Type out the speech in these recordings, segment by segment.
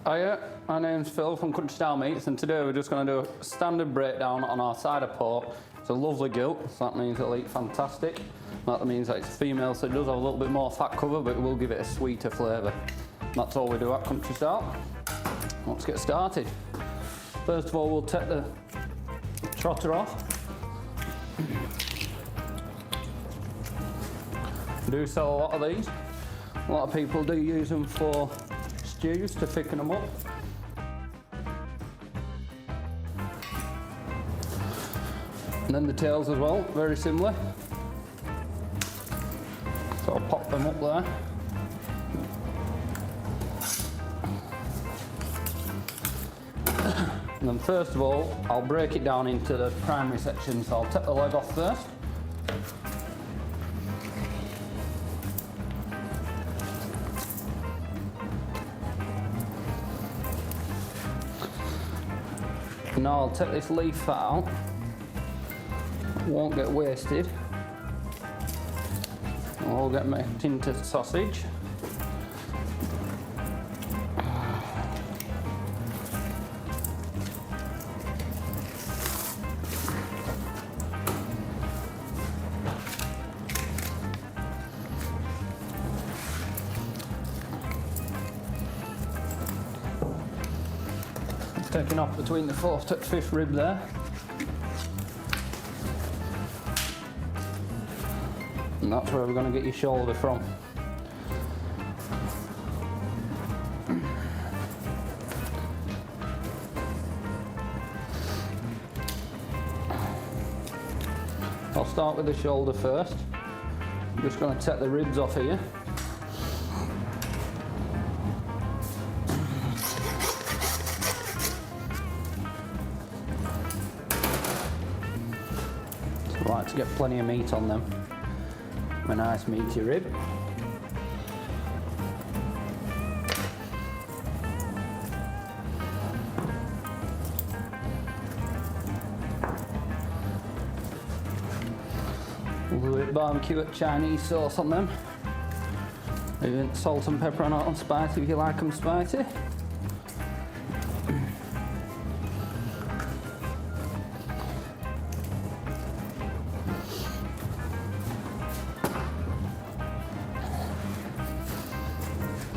Hiya, my name's Phil from Country Style Meats, and today we're just going to do a standard breakdown on our side of pork. It's a lovely gilt, so that means it'll eat fantastic. That means that it's female, so it does have a little bit more fat cover, but it will give it a sweeter flavour. That's all we do at Country Style. Let's get started. First of all, we'll take the trotter off. We do sell a lot of these. A lot of people do use them for stews to thicken them up. And then the tails as well, very similar. So I'll pop them up there. And then first of all, I'll break it down into the primary section. So I'll take the leg off first. Now I'll take this leaf fat out. It won't get wasted. I'll get made into sausage. Taking off between the 4th and 5th rib there. And that's where we're going to get your shoulder from. I'll start with the shoulder first. I'm just going to take the ribs off here. I like to get plenty of meat on them. A nice meaty rib. A little bit of barbecue at Chinese sauce on them. Even salt and pepper on it on spicy if you like them spicy.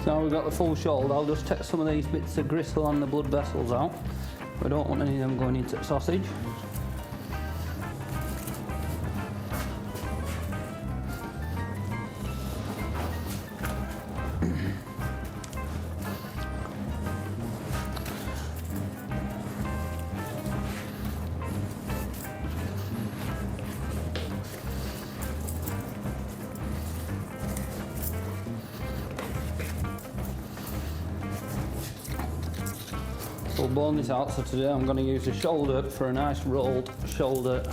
Now we've got the full shoulder, I'll just take some of these bits of gristle and the blood vessels out. We don't want any of them going into the sausage. We'll bone this out, so today I'm going to use the shoulder for a nice rolled shoulder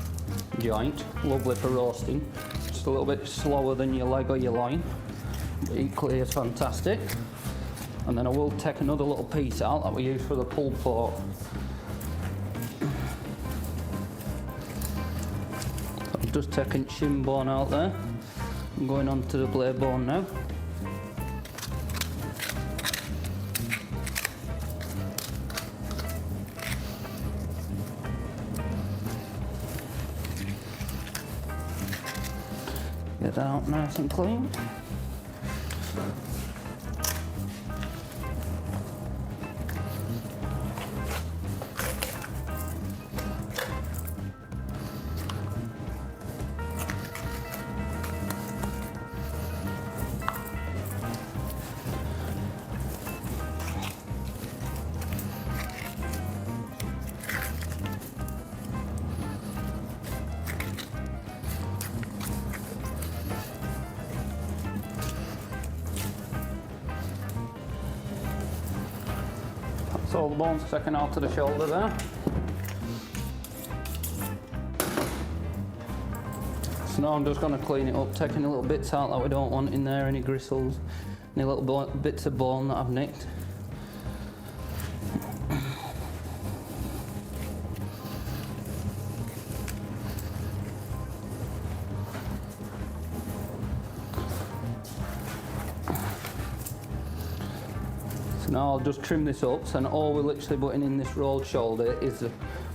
joint. Lovely for roasting. Just a little bit slower than your leg or your loin, but equally as fantastic. And then I will take another little piece out that we use for the pulled pork. I'm just taking shin bone out there. I'm going on to the blade bone now. Get that out nice and clean. So all the bones taken out to the shoulder there. So now I'm just going to clean it up, taking the little bits out that we don't want in there, any gristles, any little bits of bone that I've nicked. So now I'll just trim this up, so all we're literally putting in this rolled shoulder is the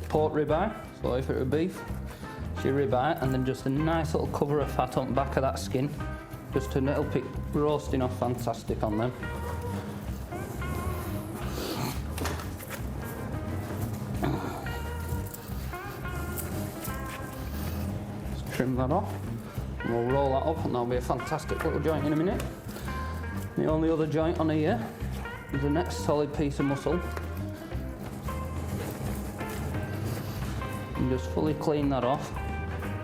pork ribeye, so if it were beef, it's your ribeye, and then just a nice little cover of fat on the back of that skin, just to help it roasting off fantastic on them. Just trim that off, and we'll roll that up, and that'll be a fantastic little joint in a minute. The only other joint on here is the next solid piece of muscle. And just fully clean that off,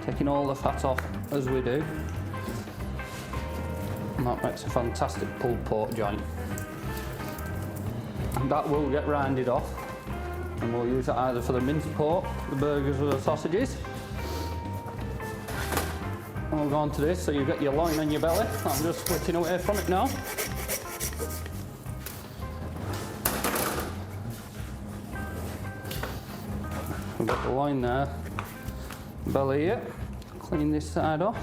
taking all the fat off as we do. And that makes a fantastic pulled pork joint. And that will get rounded off, and we'll use it either for the minced pork, the burgers or the sausages. And we'll go on to this, so you've got your loin on your belly. I'm just splitting away from it now. We've got the loin there, belly here. Clean this side off,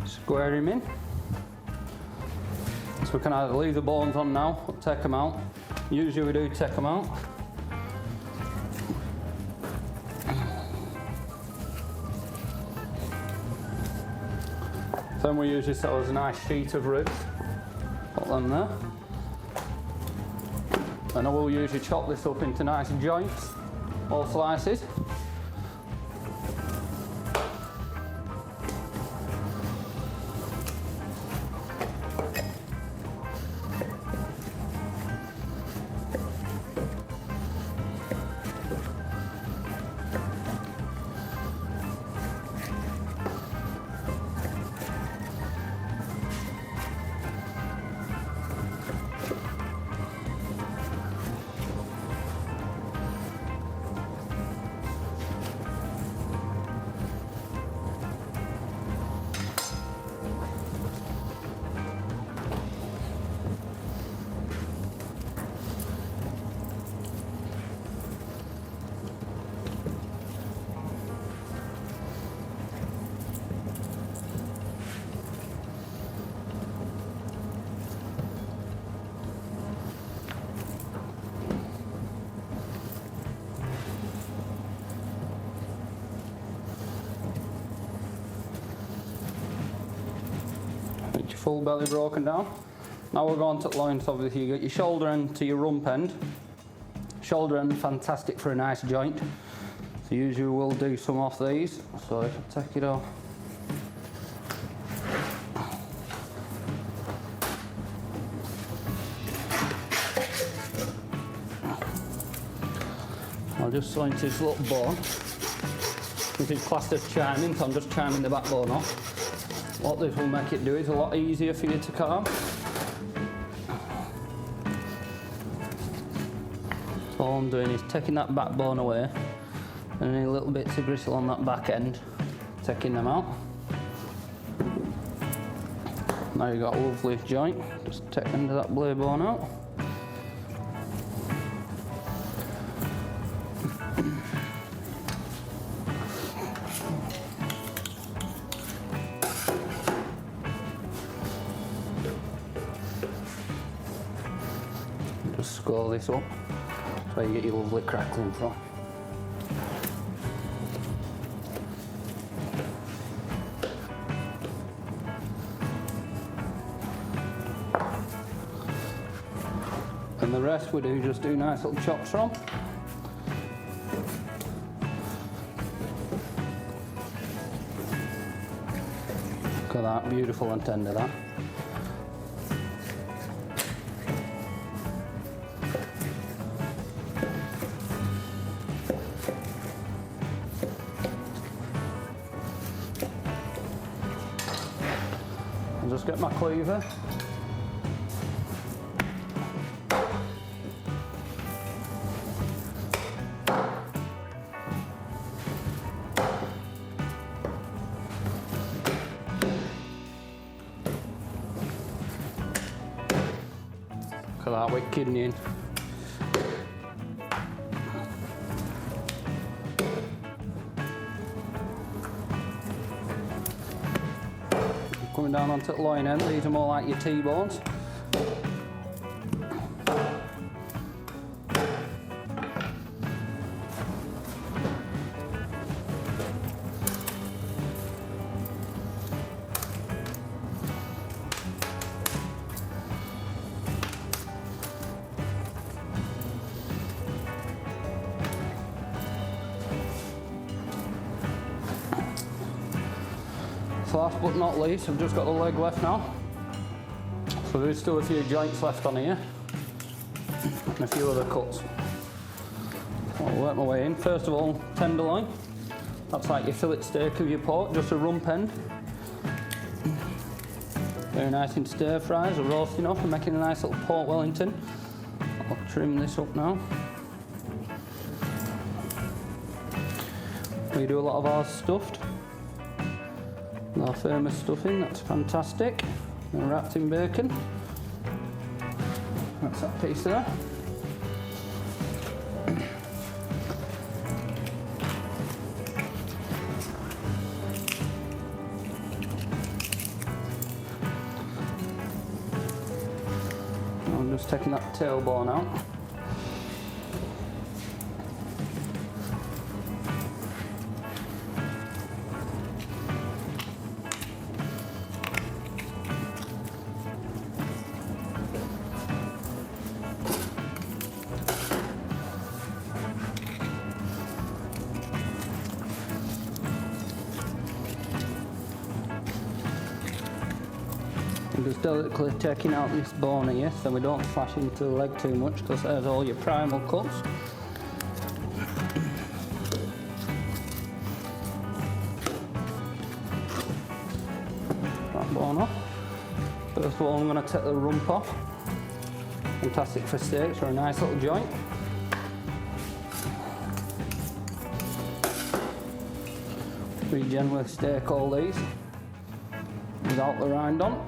square him in. So we can either leave the bones on now or take them out. Usually we do take them out. Then we usually set us a nice sheet of ribs, put them there. And I will usually chop this up into nice joints or slices. Full belly broken down. Now we'll go on to the loins. Obviously you got your shoulder end to your rump end. Shoulder end, fantastic for a nice joint. So usually we'll do some off these. So if I take it off. I'll just sew into this little bone. This is classed as chiming, so I'm just chiming the backbone off. What this will make it do is a lot easier for you to carve. So all I'm doing is taking that backbone away, and any little bits of gristle on that back end, taking them out. Now you've got a lovely joint, just take the end of that blade bone out. Just score this up, that's where you get your lovely crackling from. And the rest we do just do nice little chops from. Look at that, beautiful and tender that. Just get my cleaver. Look at that, with kidney in. Coming down onto the loin end, these are more like your T-bones. last but not least, I've just got the leg left now. So there's still a few joints left on here and a few other cuts. I'll work my way in. First of all, tenderloin. That's like your fillet steak of your pork, just a rump end. Very nice in stir fries or roasting off and making a nice little pork Wellington. I'll trim this up now. We do a lot of ours stuffed. Our firmer stuffing, that's fantastic. And wrapped in bacon. That's that piece there. I'm just taking that tailbone out. I'm just delicately taking out this bone here so we don't slash into the leg too much, because there's all your primal cuts. That bone off. First of all, I'm going to take the rump off. Fantastic for steaks, or a nice little joint. We generally steak all these without the rind on.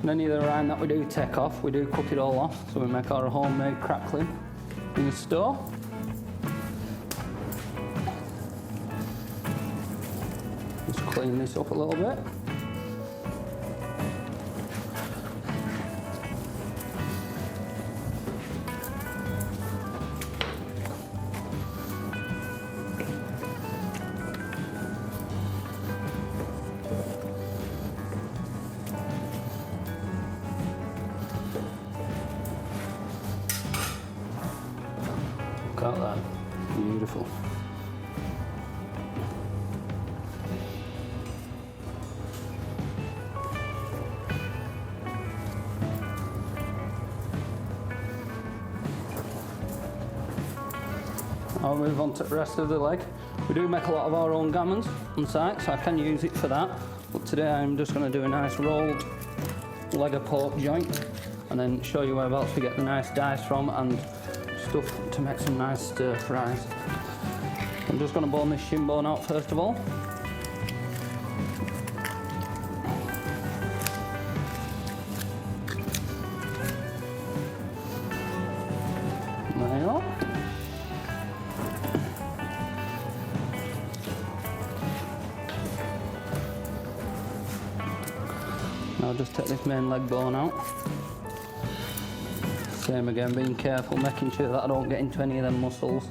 And any of the rind that we do take off, we do cook it all off, so we make our homemade crackling in the stove. Just clean this up a little bit. Look at that, beautiful. I'll move on to the rest of the leg. We do make a lot of our own gammons on site, so I can use it for that. But today I'm just going to do a nice rolled leg of pork joint and then show you whereabouts we get the nice dice from and stuff to make some nice stir fries. I'm just going to bone this shin bone out first of all. There you go. Now I'll just take this main leg bone out. Same again, being careful, making sure that I don't get into any of them muscles.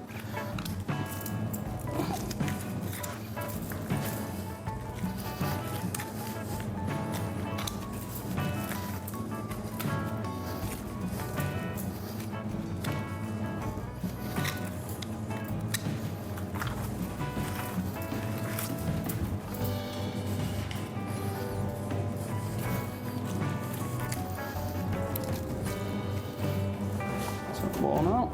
Bone out.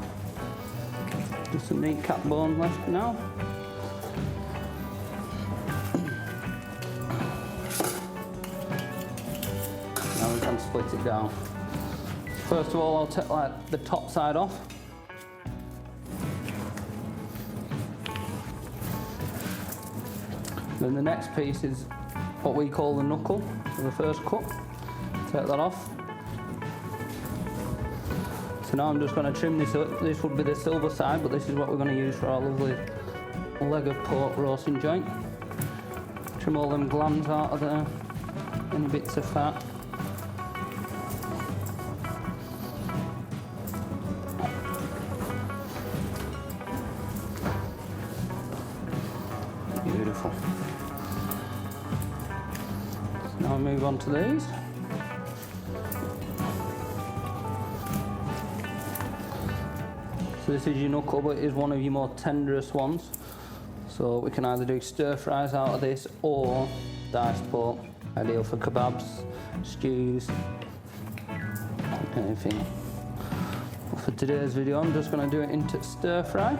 Just some kneecap bone left now. Now we can split it down. First of all, I'll take like the top side off. Then the next piece is what we call the knuckle, so the first cut. Take that off. So now I'm just going to trim this up. This would be the silver side, but this is what we're going to use for our lovely leg of pork roasting joint. Trim all them glands out of there, any bits of fat. Beautiful. So now I move on to these. So this is your knuckle, but it is one of your more tenderest ones. So we can either do stir fries out of this, or diced pork, ideal for kebabs, stews, anything. But for today's video, I'm just going to do it into stir fry.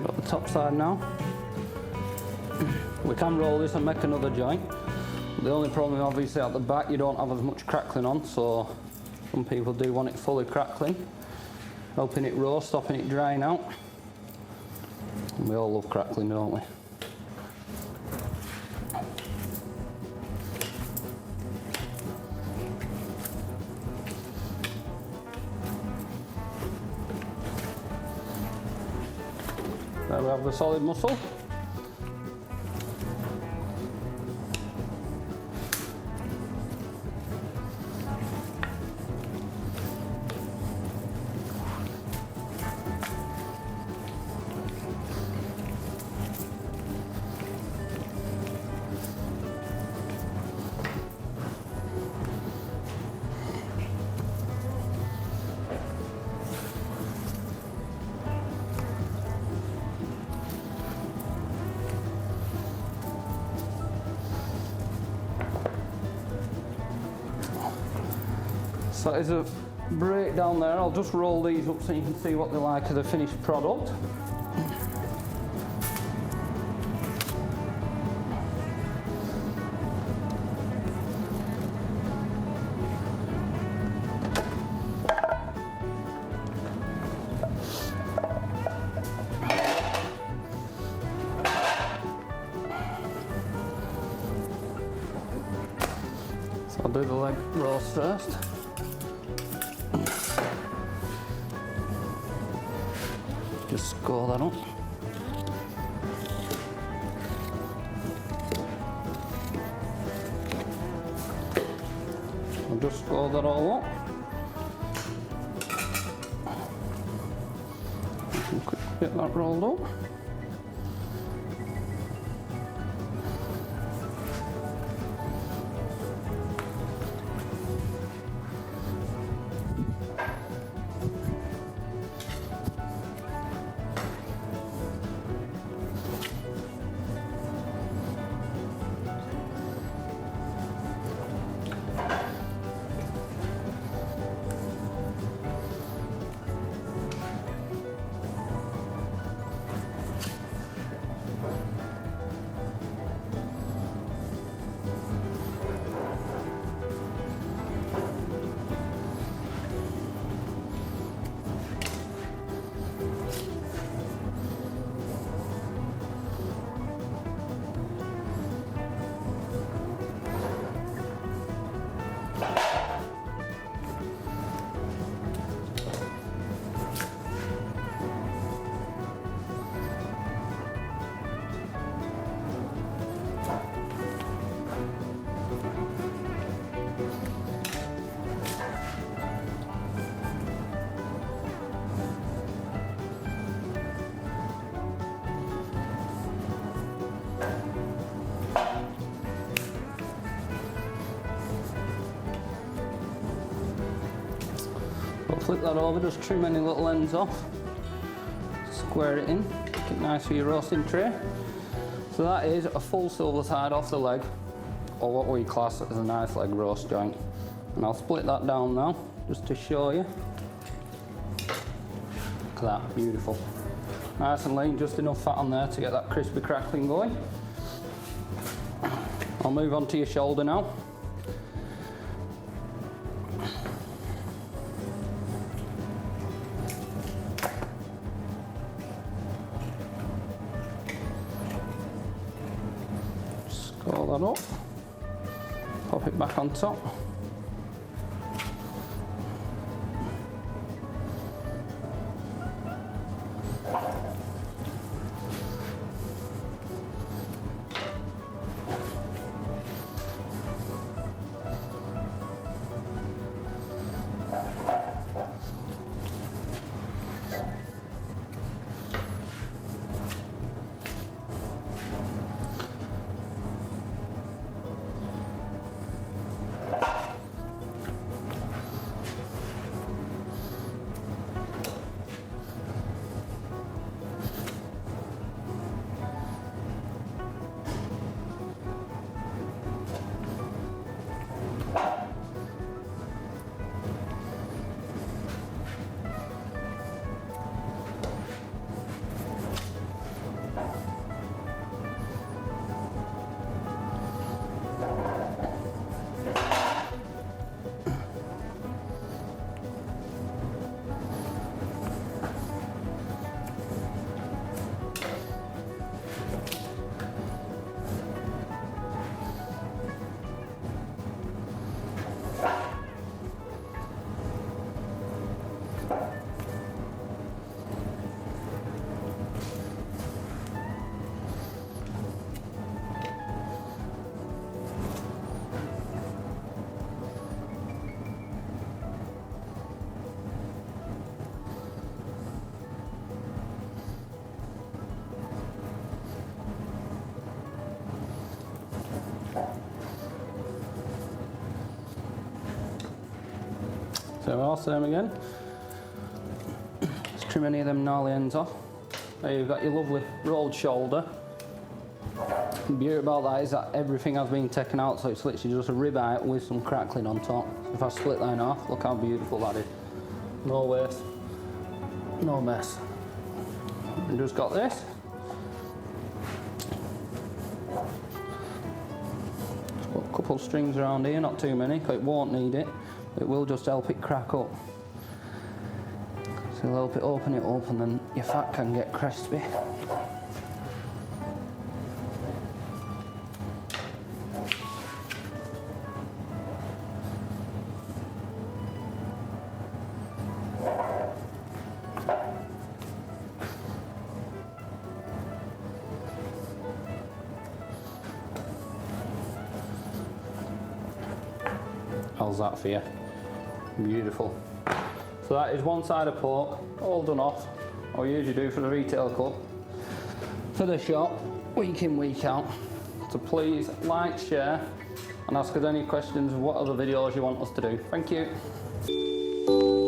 Got the top side now. We can roll this and make another joint. The only problem obviously at the back you don't have as much crackling on, so some people do want it fully crackling, helping it roast, stopping it drying out. And we all love crackling, don't we? There we have the solid muscle. So as a breakdown there, I'll just roll these up so you can see what they're like as a finished product. So I'll do the leg roast first. Just score that up. I'll just score that all up. Get that rolled up. Flip that over, just trim any little ends off, square it in, make it nice for your roasting tray. So that is a full silver side off the leg, or what we class as a nice leg roast joint. And I'll split that down now, just to show you. Look at that, beautiful. Nice and lean, just enough fat on there to get that crispy crackling going. I'll move on to your shoulder now. Roll that up, pop it back on top. There we are, same again. Let's trim any of them gnarly ends off. There you've got your lovely rolled shoulder. The beauty about that is that everything has been taken out, so it's literally just a ribeye with some crackling on top. If I split that in half, look how beautiful that is. No waste, no mess. And just got this. Just put a couple of strings around here, not too many, because it won't need it. It will just help it crack up. So it'll help it open it up, and then your fat can get crispy. How's that for you? Beautiful. So that is one side of pork, all done off. I usually do for the retail club. For the shop, week in, week out. So please like, share, and ask us any questions of what other videos you want us to do. Thank you.